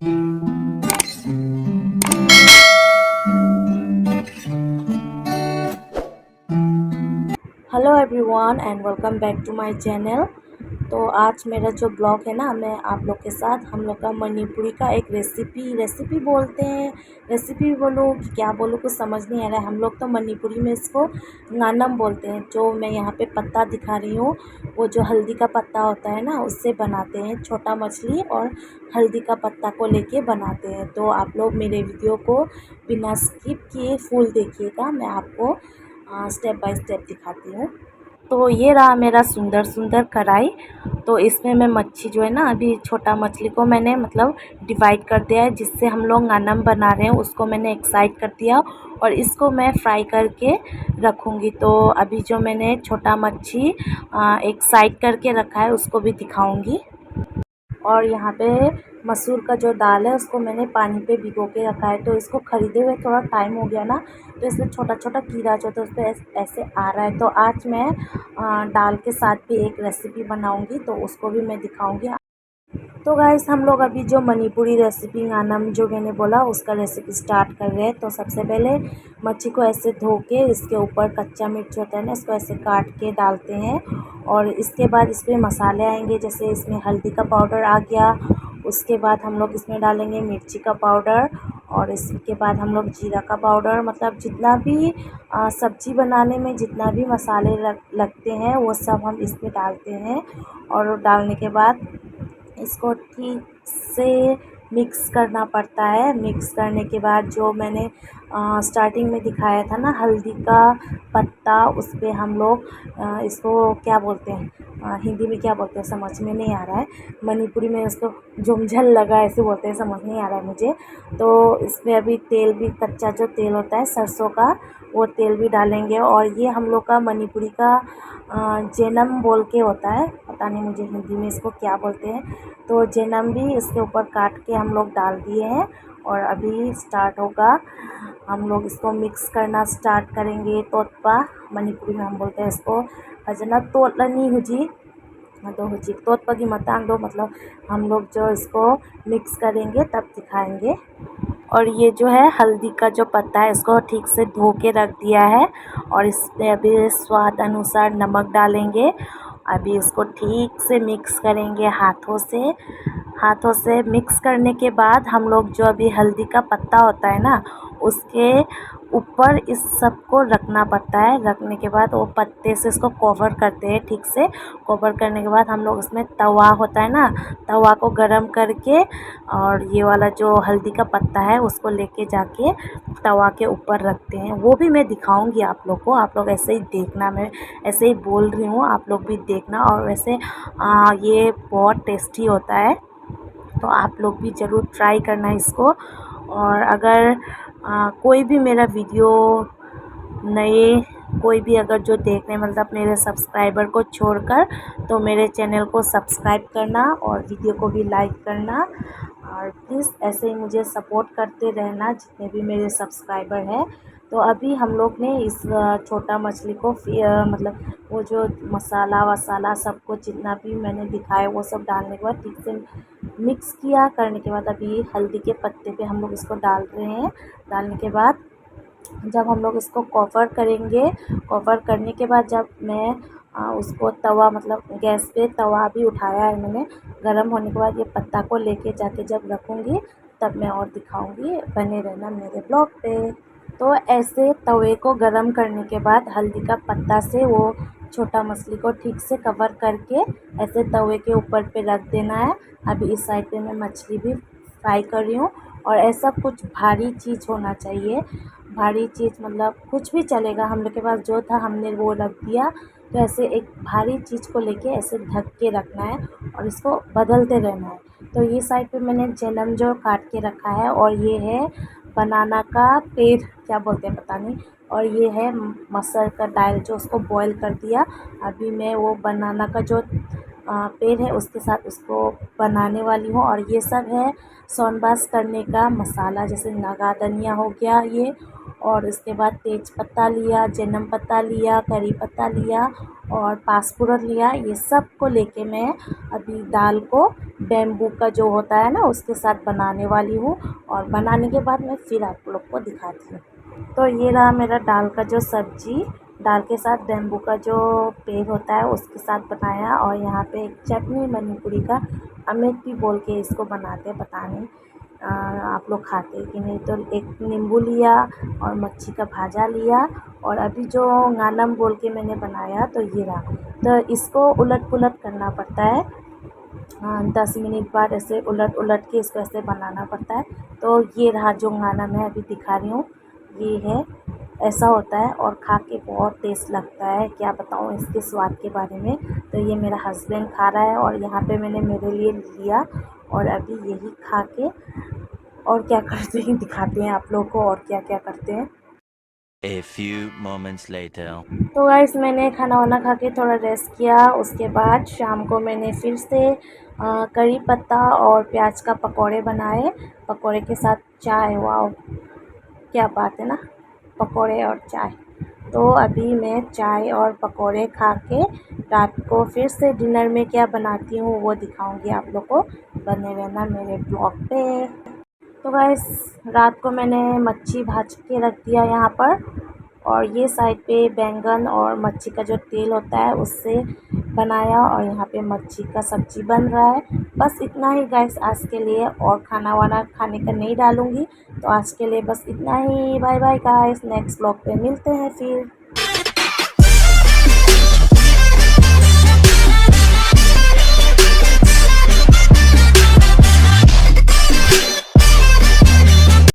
Hello everyone and welcome back to my channel. तो आज मेरा जो ब्लॉग है ना, मैं आप लोग के साथ हम लोग का मणिपुरी का एक रेसिपी बोलते हैं, रेसिपी बोलूँ कि क्या बोलूँ कुछ समझ नहीं आ रहा है। हम लोग तो मणिपुरी में इसको नानम बोलते हैं। जो मैं यहाँ पे पत्ता दिखा रही हूँ, वो जो हल्दी का पत्ता होता है ना, उससे बनाते हैं। छोटा मछली और हल्दी का पत्ता को लेके बनाते हैं। तो आप लोग मेरे वीडियो को बिना स्किप किए फुल देखिएगा, मैं आपको स्टेप बाय स्टेप दिखाती हूँ। तो ये रहा मेरा सुंदर सुंदर कढ़ाई। तो इसमें मैं मच्छी जो है ना, अभी छोटा मछली को मैंने मतलब डिवाइड कर दिया है, जिससे हम लोग नानम बना रहे हैं उसको मैंने एक साइड कर दिया और इसको मैं फ्राई करके रखूँगी। तो अभी जो मैंने छोटा मच्छी एक साइड करके रखा है उसको भी दिखाऊँगी। और यहाँ पे मसूर का जो दाल है उसको मैंने पानी पे भिगो के रखा है। तो इसको ख़रीदे हुए थोड़ा टाइम हो गया ना, तो इसमें छोटा छोटा कीड़ा जो होता है उस पर ऐसे आ रहा है। तो आज मैं दाल के साथ भी एक रेसिपी बनाऊंगी, तो उसको भी मैं दिखाऊंगी। तो गाइस, हम लोग अभी जो मणिपुरी रेसिपी नानम जो मैंने बोला उसका रेसिपी स्टार्ट कर रहे हैं। तो सबसे पहले मच्छी को ऐसे धो के इसके ऊपर कच्चा मिर्च होता है ना, इसको ऐसे काट के डालते हैं। और इसके बाद इसमें मसाले आएंगे, जैसे इसमें हल्दी का पाउडर आ गया। उसके बाद हम लोग इसमें डालेंगे मिर्ची का पाउडर। और इसके बाद हम लोग जीरा का पाउडर, मतलब जितना भी सब्ज़ी बनाने में जितना भी मसाले लगते हैं वो सब हम इसमें डालते हैं। और डालने के बाद इसको ठीक से मिक्स करना पड़ता है। मिक्स करने के बाद जो मैंने स्टार्टिंग में दिखाया था ना, हल्दी का पत्ता, उस पे हम लोग इसको क्या बोलते हैं, हिंदी में क्या बोलते हैं समझ में नहीं आ रहा है। मणिपुरी में इसको जुमझल लगा ऐसे बोलते हैं, समझ नहीं आ रहा है मुझे। तो इसमें अभी तेल भी, कच्चा जो तेल होता है सरसों का, वो तेल भी डालेंगे। और ये हम लोग का मणिपुरी का जेनम बोल के होता है, पता नहीं मुझे हिंदी में इसको क्या बोलते हैं। तो जेनम भी इसके ऊपर काट के हम लोग डाल दिए हैं। और अभी स्टार्ट होगा, हम लोग इसको मिक्स करना स्टार्ट करेंगे। तोतपा मणिपुरी में हम बोलते हैं इसको, भजना तोतलनी हुजी, तो हुजी तोतपा की मतांग दो, मतलब हम लोग जो इसको मिक्स करेंगे तब दिखाएंगे। और ये जो है हल्दी का जो पत्ता है इसको ठीक से धो के रख दिया है। और इसमें अभी स्वाद अनुसार नमक डालेंगे। अभी इसको ठीक से मिक्स करेंगे हाथों से मिक्स करने के बाद हम लोग जो अभी हल्दी का पत्ता होता है ना, उसके ऊपर इस सब को रखना पड़ता है। रखने के बाद वो पत्ते से इसको कवर करते हैं। ठीक से कवर करने के बाद हम लोग इसमें तवा होता है ना, तवा को गरम करके और ये वाला जो हल्दी का पत्ता है उसको लेके जाके तवा के ऊपर रखते हैं। वो भी मैं दिखाऊंगी आप लोग को, आप लोग ऐसे ही देखना, मैं ऐसे ही बोल रही हूँ, आप लोग भी देखना। और वैसे ये बहुत टेस्टी होता है, तो आप लोग भी ज़रूर ट्राई करना इसको। और अगर कोई भी मेरा वीडियो नए, कोई भी अगर जो देखने, मतलब मेरे सब्सक्राइबर को छोड़कर, तो मेरे चैनल को सब्सक्राइब करना और वीडियो को भी लाइक करना। और प्लीज़ ऐसे ही मुझे सपोर्ट करते रहना जितने भी मेरे सब्सक्राइबर हैं। तो अभी हम लोग ने इस छोटा मछली को मतलब वो जो मसाला वसाला सब कुछ जितना भी मैंने दिखाया वो सब डालने के बाद ठीक से मिक्स किया। करने के बाद अभी हल्दी के पत्ते पे हम लोग इसको डाल रहे हैं। डालने के बाद जब हम लोग इसको कवर करेंगे, कवर करने के बाद जब मैं उसको तवा, मतलब गैस पे तवा भी उठाया है मैंने, गर्म होने के बाद ये पत्ता को लेके जाके जब रखूँगी तब मैं और दिखाऊँगी। बने रहना मेरे ब्लॉग पे। तो ऐसे तवे को गरम करने के बाद हल्दी का पत्ता से वो छोटा मछली को ठीक से कवर करके ऐसे तवे के ऊपर पे रख देना है। अभी इस साइड पे मैं मछली भी फ्राई कर रही हूँ। और ऐसा कुछ भारी चीज़ होना चाहिए, भारी चीज़ मतलब कुछ भी चलेगा, हम लोग के पास जो था हमने वो रख दिया। तो ऐसे एक भारी चीज़ को लेके ऐसे ढक के रखना है और इसको बदलते रहना है। तो ये साइड पे मैंने जन्म जो काट के रखा है, और ये है बनाना का पेड़, क्या बोलते हैं पता नहीं। और ये है मसर का दाल जो उसको बॉईल कर दिया। अभी मैं वो बनाना का जो पेड़ है उसके साथ उसको बनाने वाली हूँ। और ये सब है सोनबास करने का मसाला, जैसे नागा धनिया हो गया ये, और इसके बाद तेज पत्ता लिया, जन्म पत्ता लिया, करी पत्ता लिया और पाँचफोरन लिया। ये सब को लेके मैं अभी दाल को बेम्बू का जो होता है ना उसके साथ बनाने वाली हूँ, और बनाने के बाद मैं फिर आप लोग को दिखाती हूँ। तो ये रहा मेरा दाल का जो सब्ज़ी, दाल के साथ बेम्बू का जो पेड़ होता है उसके साथ बनाया। और यहाँ पे एक चटनी मणिपुरी का अमेठी बोल के इसको बनाते हैं, पता नहीं आप लोग खाते हैं कि नहीं। तो एक नींबू लिया और मच्छी का भाजा लिया, और अभी जो गानम बोल के मैंने बनाया तो ये रहा। तो इसको उलट पुलट करना पड़ता है, 10 मिनट बाद ऐसे उलट उलट के इसको ऐसे बनाना पड़ता है। तो ये रहा जो गाना मैं अभी दिखा रही हूँ, ये है, ऐसा होता है और खा के बहुत टेस्ट लगता है, क्या बताऊँ इसके स्वाद के बारे में। तो ये मेरा हस्बैंड खा रहा है और यहाँ पे मैंने मेरे लिए लिया, और अभी यही खा के और क्या करते हैं दिखाते हैं आप लोग को, और क्या क्या करते हैं। A few moments later. तो गाइस मैंने खाना वाना खा के थोड़ा रेस्ट किया। उसके बाद शाम को मैंने फिर से करी पत्ता और प्याज का पकौड़े बनाए, पकौड़े के साथ चाय। वाह क्या बात है ना, पकौड़े और चाय। तो अभी मैं चाय और पकौड़े खा के रात को फिर से डिनर में क्या बनाती हूँ वो दिखाऊंगी आप लोग को, बने रहना मेरे ब्लॉग पे। तो गाइस रात को मैंने मच्छी भाज के रख दिया यहाँ पर, और ये साइड पे बैंगन और मच्छी का जो तेल होता है उससे बनाया, और यहाँ पे मच्छी का सब्ज़ी बन रहा है। बस इतना ही गाइस आज के लिए, और खाना वाना खाने का नहीं डालूँगी। तो आज के लिए बस इतना ही, bye bye guys, next blog पे मिलते हैं फिर।